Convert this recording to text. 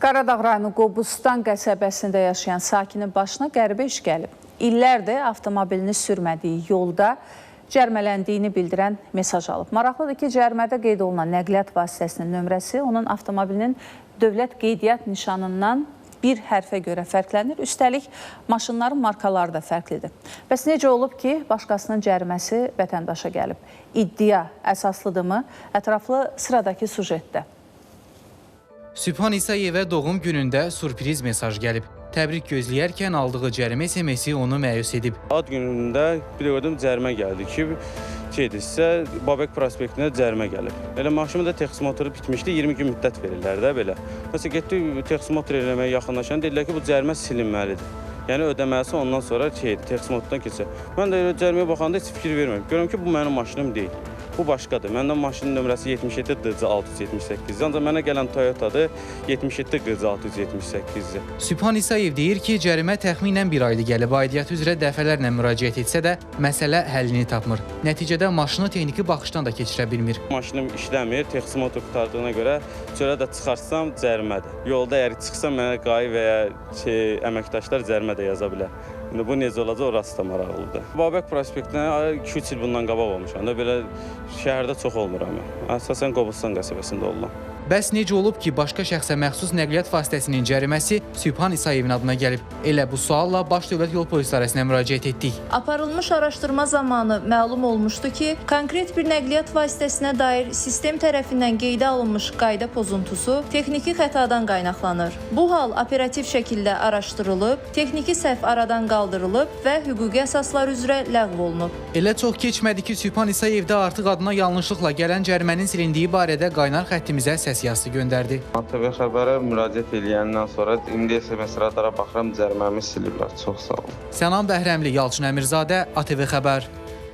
Qaradağ rayonu Qobustan qəsəbəsində yaşayan sakinin başına qəribə iş gəlib. İllərdir avtomobilini sürmədiyi yolda cərmələndiyini bildirən mesaj alıb. Maraqlıdır ki, cərmədə qeyd olunan nəqliyyat vasitəsinin nömrəsi onun avtomobilinin dövlət qeydiyyat nişanından bir hərfə görə fərqlənir. Üstəlik, maşınların markaları da fərqlidir. Bəs necə olub ki, başqasının cəriməsi vətəndaşa gəlib? İddia əsaslıdırmı? Ətraflı sıradakı sujetdə. Sübhan İsayevə doğum günündə sürpriz mesaj gəlib. Təbrik gözləyərkən aldığı cərimə SMS-i onu məyus edib. Ad günündə bir gördüm cərimə gəldi ki, sizə Babək prospektinə cərimə gəlib. Elə maşımı da texnomotoru bitmişdi, 20 gün müddət verirlər də belə. Məsələn, getdi texnomotor eləməyə yaxınlaşan, dedilər ki, bu cərimə silinməlidir. Yəni ödəməsi ondan sonra texnomotordan keçir. Mən də cəriməyə baxanda heç fikir vermirəm. Görürəm ki, bu mənim maşınım deyil. Bu başqadır. Məndən maşının nömrəsi 77 DC 678. Ancaq mənə gələn Toyota'dır 77 DC 678. Sübhan İsayev deyir ki, cərimə təxminən bir aylı gəlib. Aidiyyat üzrə dəfələrlə müraciət etsə də məsələ həllini tapmır. Nəticədə maşını texniki baxışdan da keçirə bilmir. Maşınım işləmir, texnomotor qurtardığına görə çölə də çıxarsam cərimədir. Yolda əgər çıxsam mənə qay və ya əməkdaşlar cərimə də yaza bilər. İndi bu necə olacaq, orası da maraqlıdır. Babək prospektinə 2-3 il bundan qabaq olmuşam da, belə şəhərdə çox olmuram. Əsasən Qobustan qəsəbəsində oluram. Bəs necə olub ki, başqa şəxsə məxsus nəqliyyat vasitəsinin cəriməsi Sübhan İsayevin adına gəlib? Elə bu sualla Baş Dövlət Yol Polis İdarəsinə müraciət etdik. Aparılmış araşdırma zamanı məlum olmuşdu ki, konkret bir nəqliyyat vasitəsinə dair sistem tərəfindən qeydə alınmış qayda pozuntusu texniki xətadan qaynaqlanır. Bu hal operativ şəkildə araşdırılıb, texniki səhv aradan qaldırılıb və hüquqi əsaslar üzrə ləğv olunub. Elə çox keçmədi ki, Sübhan İsayev də artıq adına yanlışlıqla gələn cərimənin silindiyi barədə qaynar xəttimizə səs yazısı göndərdi. ATV xəbərə müraciət edəndən sonra indi SMS radara baxıram, cəriməmi siliblər. Çox sağ olun. Sənan Bəhrəmli, Yalçın Əmirzadə, ATV xəbər.